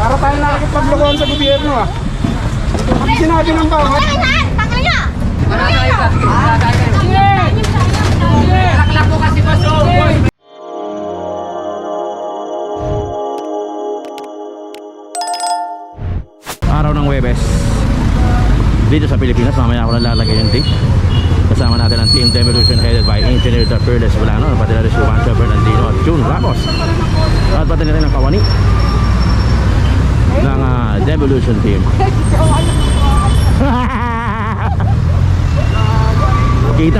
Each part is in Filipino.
Para tayo nakikipaglokohan sa gobyerno ah. Ang sinabi ng bawat. Araw ng Huwebes dito sa Pilipinas, mamaya ako nalalagay yung date. Kasama natin ang Team Devolution headed by Engineer The Fearless Bulano, pati na rin si Juancho Bernardino at June Ramos, at pati na rin ang kawani ng Devolution Team. Kita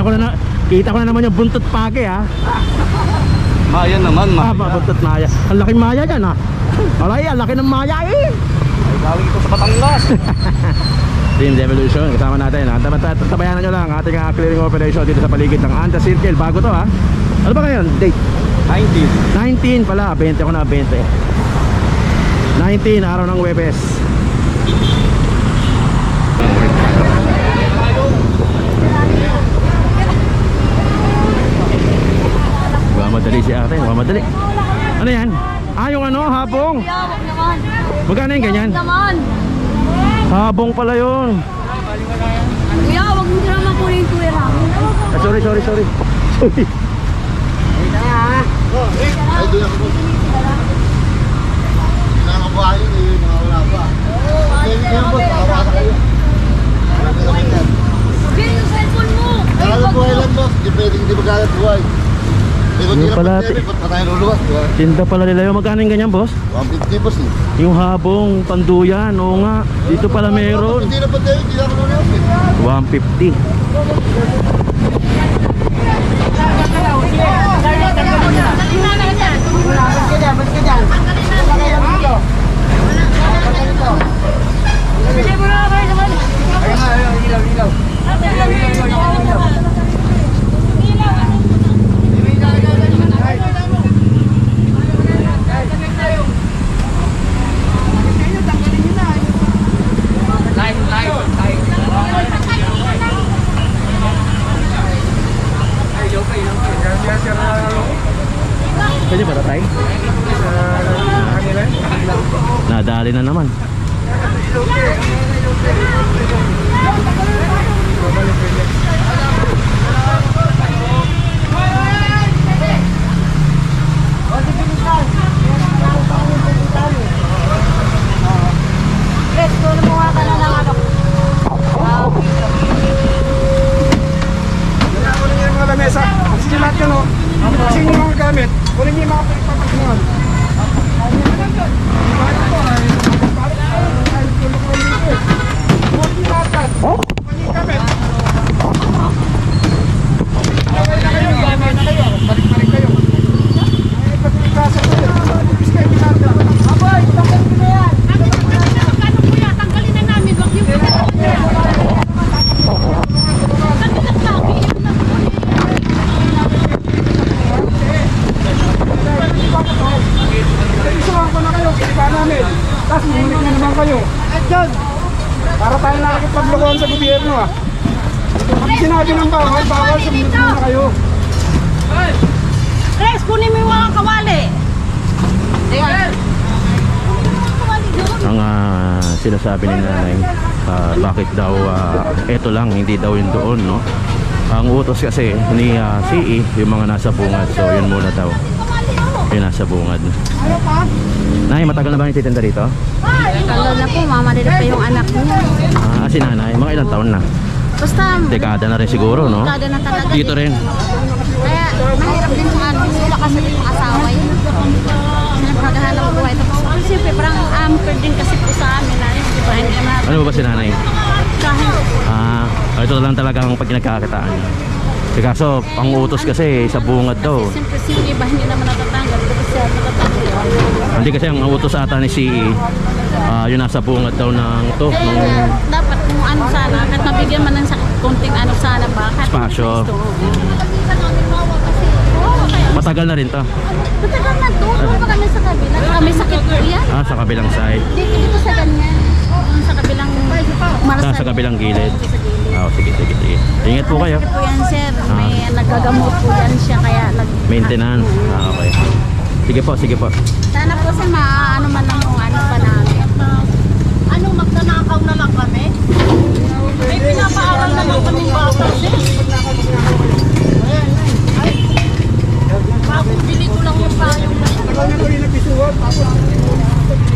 ko na naman yung buntot pake ha. Maya naman, Maya. Buntot maya. Ang laking maya yan ha. Alay, ang laki ng maya eh. Ay, galing ito sa Batangas. Team Devolution, kasama natin ha. Tabayanan nyo lang ating clearing operation dito sa paligid ng Anta Circle. Bago to ha. Ano ba ngayon? Date? 19 pala, 20 ako na, 20. 19, araw ng Huwebes. Madali si ate, madali. Ano yan? Yung ano, habong. Magkano yung ganyan? Habong pala yun. Kuya, wag mo na naman kunin kuya namin. Sorry. Sorry. Ay, doon ako po. Nakakabahay yun eh, nakawala pa. Hindi yan po, nakawala kayo. Kuya, yung cellphone mo! Nakawala buhay lang boss, hindi pwedeng hindi magalat buhay. Pero hindi Yung na pala, pandemic, ba't pa tayo luluwas, di ba? tinda pala nila yung magkano yung ganyan, boss? 150 boss eh. Yung habong, panduyan, oo nga. Dito pala meron. Hindi na pandemic, hindi na ako luluwas eh. 150. Pwede ba tatay? Nadali na naman. Let's go na mga ka na ng ano. Kunin niyo yung mga lamesa. Kasi niyo lahat yun o. Kasi niyo yung mga gamit. Kunin niyo yung mga pagpapagmuhan. Balik-balik kayo. Ay, pagkakasa ko yun. Ibig kayo natin. Abay, tanggalin mo na yan. Magkano kuya? Tanggalin na namin. Wag yung Isuhan ko na kayo, iba namin. Tapos mulik na naman kayo. Para tayo nakikipaglokohan sa gobyerno ah. Ang sinabi ng bawal, sumunod na kayo. Res, kunin mo yung mga kawali. Ang sinasabi ni nanay, bakit daw eto lang, hindi daw yun doon, no? Ang utos kasi ni CE, yung mga nasa bungad. So yun muna daw, yung nasa bungad. Nay, matagal na ba yung titinda rito? Talo na po, mama nila pa yung anak niya. Si nanay, mga ilang taon na? Basta, Dekada na rin siguro, no? kada na talaga. Dito rin. Kaya mahirap din sa ano, sila kasi yung asawa yun. Sila paghahanap buhay. Tapos siyempre parang anchor din kasi po sa amin na yun. Diba, hindi naman. Ano ba si nanay? Kahit Ito lang talaga ang pagkinagkakitaan niya. Kaso, ang utos kasi sa bungad daw. siyempre si iba hindi naman natatanggal. Tapos siya natatanggal. Hindi kasi ang utos ata ni CE, yun nasa bungad daw ng ito. Kaya dapat kung ano sana, kahit mabigyan man ng konting ano sana ba. Kahit Spasyo. Matagal na rin to. Matagal na to. Doon pa kami sa kabila. Kami sakit po yan. Sa kabilang side. Dito sa ganyan. Yung sa kabilang marasal. Sa kabilang gilid. Sa gilid. Sige. Ingat po kayo. Sakit po yan sir. May nagagamot po yan siya kaya Maintenance. Okay. Sige po. Sana po sa maano man lang kung ano pa namin.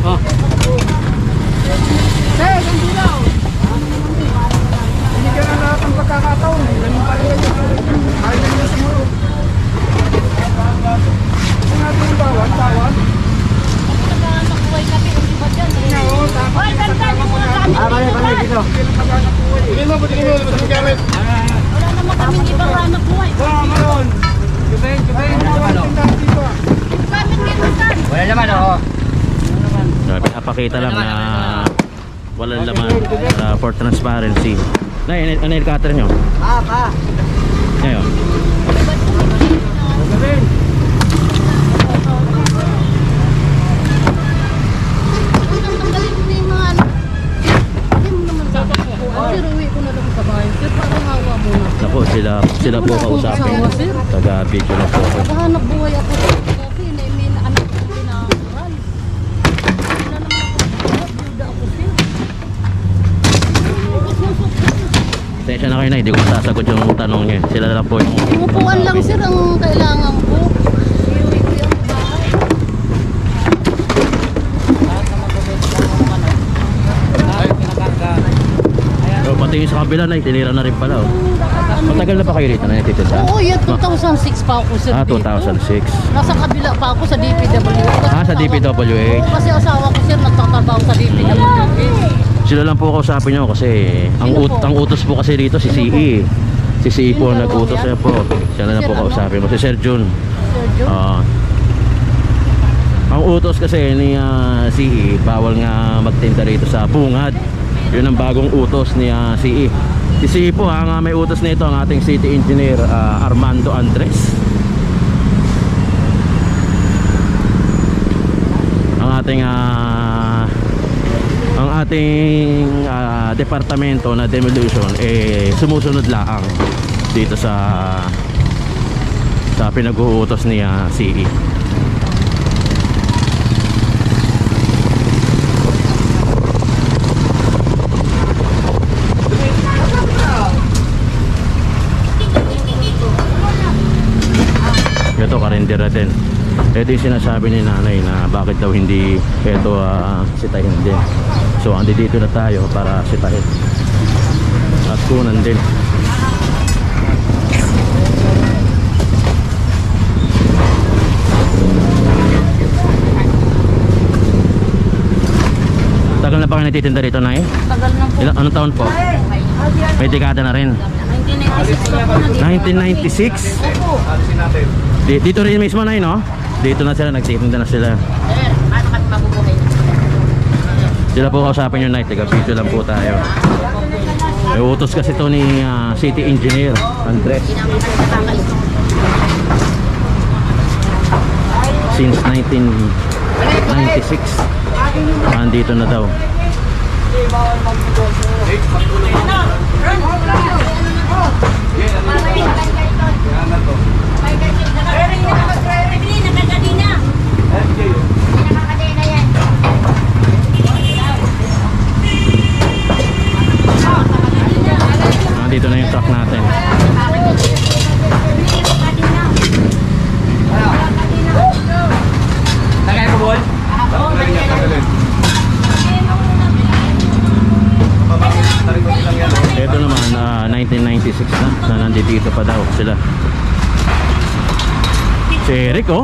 Hindi ka na lahat ng pagkakataon. Ganun pa rin kayo. Ayaw na nyo sumuro. Kung natin yung bawat. Naghahanap buhay kami, hindi ba dyan eh? Hoy, ganda yung mga gamit dito. Tingin mo, limos mo gamit. Wala naman kaming ibang hanap buhay. Maroon. Gamit dito ah. Gamit dito saan? Pinapakita lang na walang laman for transparency. Nay, ano yung cutter nyo? Ngayon. Tanggalin mo na yung mga ano. Hindi mo naman sir, uwi ko na lang sa bahay. Sir, parang hawa mo na. Naku, sila po kausapin. Taga-video na po ako. Naghahanap buhay ako. Kasi may anak ko pinakaral. Wala naman ako. Biyuda ako sir. Tensya na kayo na, hindi ko masasagot yung tanong niya. Sila na lang po yung Umupuan lang sir ang kailangan ko. Iuwi ko yung bahay. So, pati yung sa kabila na, tinira na rin pala. Oh. Matagal na pa kayo rito na natitinda? Oo, yan 2006 pa ako sir. Ah, dito. 2006. Nasa kabila pa ako sa DPWH. Ah, sa DPWH. Kasi asawa ko sir nagtatrabaho sa DPWH. Sila lang po kausapin nyo kasi Sino po? ang utos po kasi rito si Sino CE. Si CE po Sino nag-utos yan? na po. Siya na lang Sir po ano? kausapin mo. Si Sir Jun. Sir Joe. Ang utos kasi ni CE, bawal nga magtinda rito sa bungad. Yun ang bagong utos ni CE. Si CE po ang may utos nito ang ating city engineer Armando Andres. Ang ating departamento na demolition sumusunod laang dito sa pinag-uutos ni CE. Ito karindera din. Ito yung sinasabi ni nanay na bakit daw hindi ito sitahin din. So andi dito na tayo para sitahin at kunan din. Tagal na ba kayo nagtitinda rito, Nay? Tagal na po. Anong taon po? May dekada na rin. 1996 na po nandito. 1996? Opo. Dito rin mismo, Nay, no? Dito na sila, nagtitinda na sila. Sir, paano kami mabubuhay? Sila po kausapin yung Nay, taga-video lang po tayo. May utos kasi to ni City Engineer Andres. Hindi naman kami nakakalis. Since 1996 andito na daw. Andito na yung truck natin. Ito naman 1996 na nandito pa daw sila. Si Rick, oh.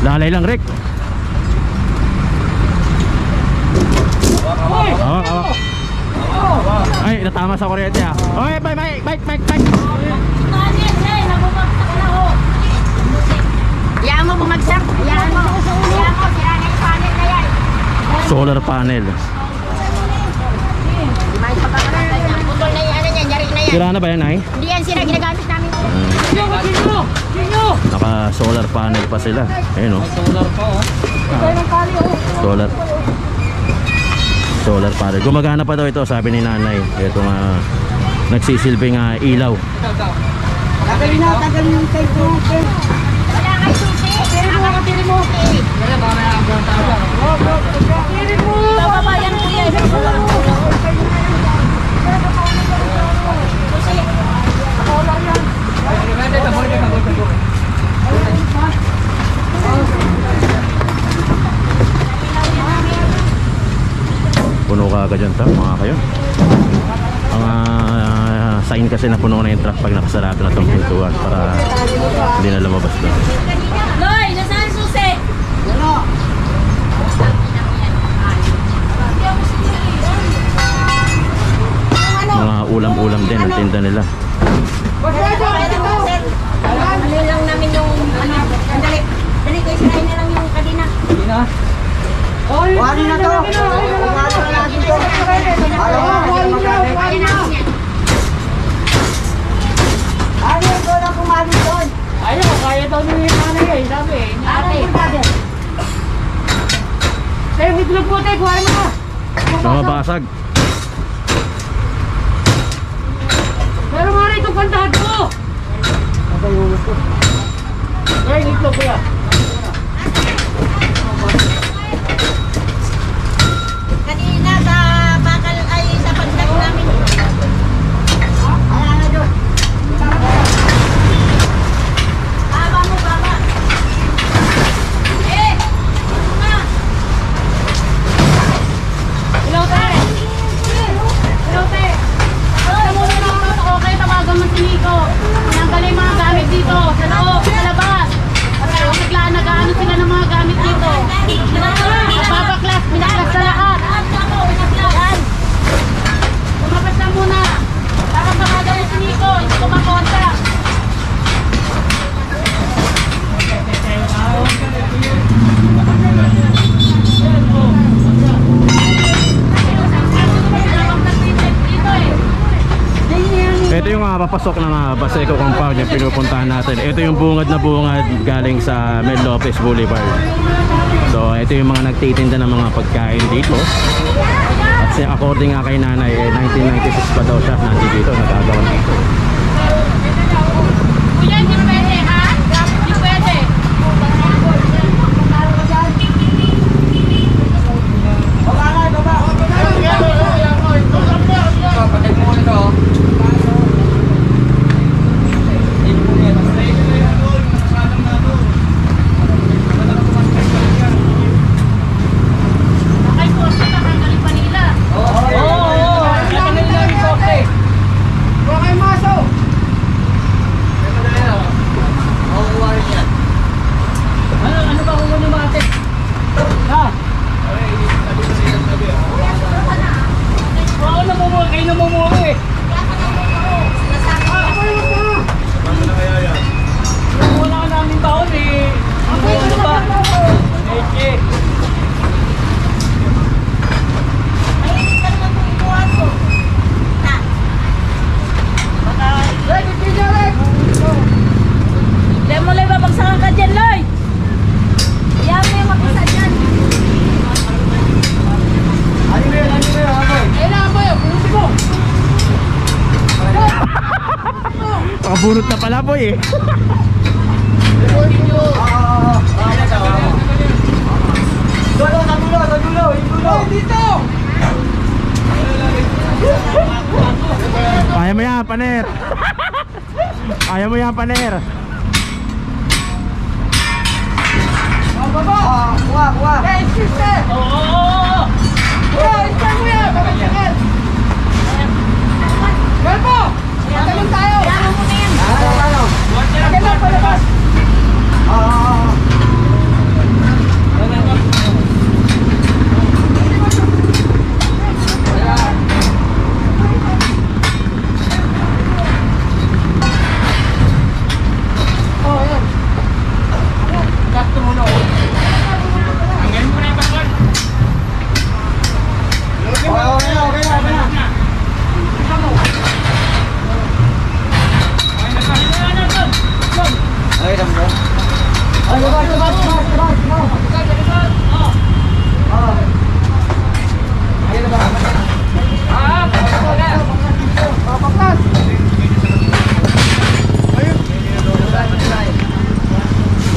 Lalay lang, Rick. Awak, awak. Ay, natama sa kuryente ah. Oy, bike. Hayaan mo bumagsak. Hayaan mo. Hayaan mo. Sira na yung panel na yan. Solar panel. May pagkakaroon niya. Putol na yung ano niya. Yari na yan. Sira na ba yan, ay? Hindi yan sila ginagamit namin. Naka solar panel pa sila. Ayun, oh. Solar panel. Gumagana pa daw ito, sabi ni nanay. Ito nga nagsisilbing ilaw. Tagalin yung tape natin. Wala kay susi. Nakakatiri mo. Bababayan ko yan. kaagad yun to, mga kayo. Ang sign kasi na puno na yung truck pag nakasarado na itong pintuan para hindi na lumabas doon. Loy, nasaan ang susi? Mga ulam-ulam din ang tinda nila. Ano lang namin yung dali. Dali ko isirahin na lang yung kadina. Kuhanin na to. Kuhanin na natin to. Ayaw na natin magkakalit. Ano yung doon ang kumain doon? Ayaw, kaya daw nila yung nanay eh. Sabi eh. Ate. Sa'yo, itlog po tayo. Kuhain mo ka. Mabasag. Pero nga rin itong kantahan ko. Kaya yung itlog ko yan. Kanina sa bakal ay sa pagdag namin. Ayaw na doon. Baba mo, baba. Eh! Ano? Hello, te. Hello, te. Basta muna lang ako. Okay, tawagan mo si Nico. Tinanggal yung mga gamit dito. Sa loob, sa labas. Kasi nag-ano sila ng mga gamit dito. Nagpapaklas, binaklas sa lahat. Yan. Lumabas na muna. Para tawagan mo si Nico. Hindi ko makonta. Ito yung papasok ng Baseco compound yung pinupuntahan natin. Ito yung bungad na bungad galing sa Mel Lopez Boulevard. So ito yung mga nagtitinda ng mga pagkain dito. At according nga kay nanay, 1996 pa daw siya nandito, nagagawa dito. Kuya, hindi pwede, ha? Hindi pwede. Ay, po, nakagaling pa nila. Huwag kayong maso! Ano ba kung ano mate? Ha? Oo, namumuha. Kayo namumuha eh. Wala ka namin taon eh. Ano ba? Medyo. Demo Loy, babagsakan ka dyan, Loy! Iyan mo yung mag-isa dyan. Ayun na ba yun? Punuti ko. Pakabunot na pala po eh. Kaya mo yan, paner. Kaya mo yan, paner. Kuha. Oo!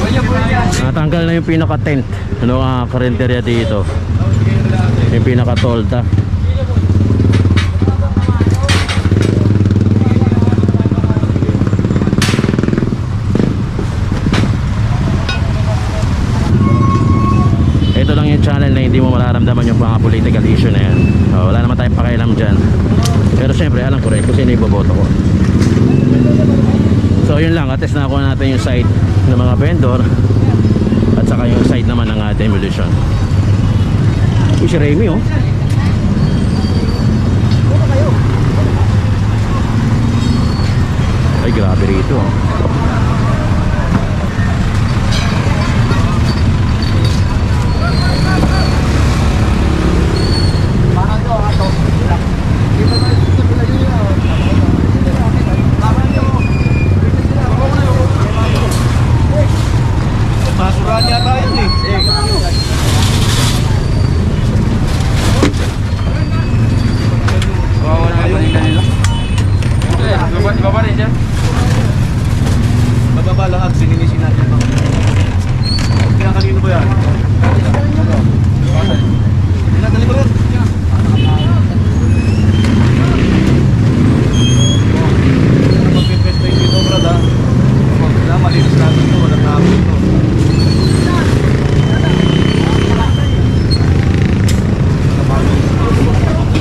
Iyan mo na yan. Natanggal na yung pinaka-tent ng karinderya dito. Yung pinaka-tolda. ito lang yung channel na hindi mo mararamdaman yung mga political issue na yan. Wala naman tayong pakialam dyan. Pero syempre alam ko rin kung sino iboboto ko. So yun lang, attest na ako natin yung side ng mga vendor at saka yung side naman ng demolition. Si Remy oh. Ay grabe rito oh. Basurahan yata yun eh. Wawala yung kanila. Baba rin dyan. Bababa lahat, sininisin natin. Kaya kanino ba yan? Dali ko rin. Magpipesta yung dito, brad ha. Wala, malinis natin ito, wala tapo ito.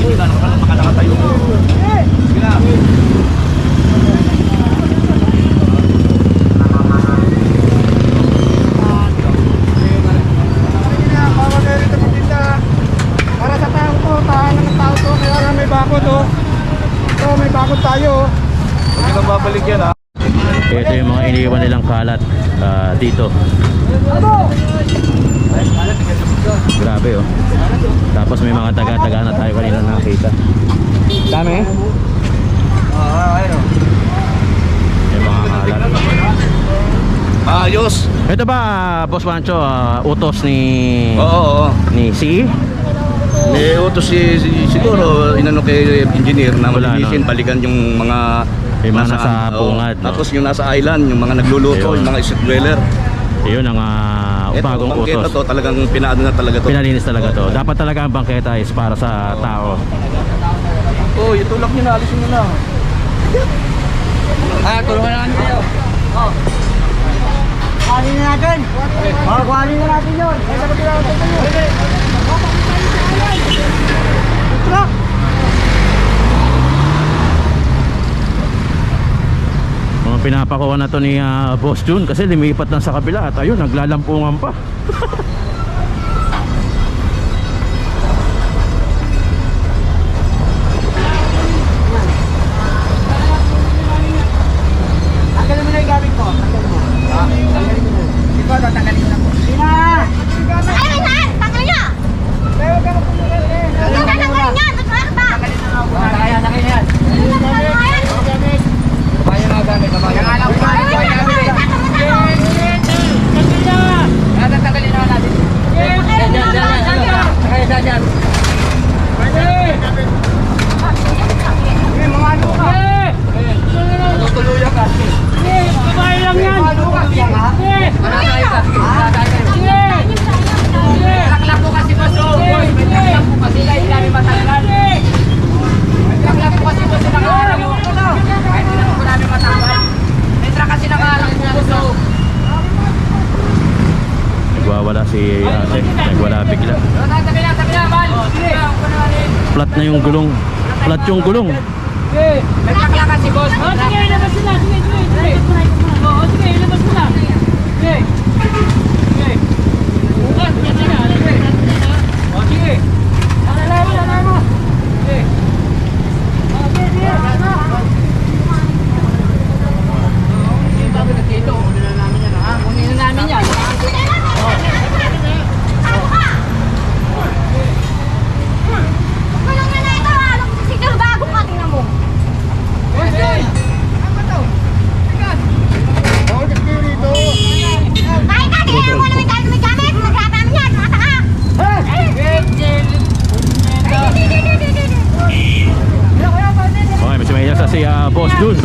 Wala na pala makalakatayo. Sige na. Para sa tao to, tahanan ng tao to, kaya nga may bakod oh. Ito, may bakod tayo oh. Huwag nang babalik yan ha. Ito yung mga iniwan nilang kalat dito. Grabe oh. Tapos may mga taga-taga na tayo kanina nakita. Dami eh. Ayun. May mga kalat. Ayos. Ito ba Boss Pancho, utos ni Oo. ni CE? May utos siguro inano kay engineer na Wala, malinisin, no? balikan yung mga Yung mga nasa bungad, no? Tapos yung nasa island, yung mga nagluluto, Ayun. yung mga street dweller. Yun ang bagong bangketa utos. to, talagang pinaano na talaga to. Pinalinis talaga to. Dapat talaga ang bangketa is para sa tao. Oh, itulak niyo na, alisin niyo na. Tulungan na kami kayo. Kuhanin na natin. Kuhanin na natin yun. Ay, sabi ko natin yun. Truck. Mga pinapakuha na to ni Boss June kasi lumipat na sa kabila at ayun, naglalampungan pa. Tanggalin mo na yung gamit ko. Tanggalin mo. Tanggalin mo na. Ikaw, tanggalin mo na po. Sina! Ay, saan? Tanggalin niya! Tayo ka na po. Tanggalin niya! Tanggalin ba? Kaya na kayo yan. Kaya na gamit. Kaya nga lang. Tanggalin na natin. Kaya dyan. Mga ano ka? Tutuluyan ka. Babae lang yan. Laklak po kasi boss. May laklak po kasi. Kahit kami matanggal. Laklak po kasi boss. Nakaharap po. Kahit hindi po namin matanggal. May truck kasi nakaharap po boss. Nagwawala si ate. Nagwala bigla. Tabi na, Mal. Flat na yung gulong. Flat yung gulong. May laklak kasi boss. Oh, sige, ilabas sila. Sige. Oo, sige, ilabas sila. Sige. Sige. Oh, sige. Alala mo. Sige. Kunin na namin yan. Walang na ito, alam ko siguro bago ka, tingnan mo. Kahit ka, tingnan mo naman tayo may gamit. Nagrata namin yan, mga taka. Okay, may sumayaw sa si Boss June.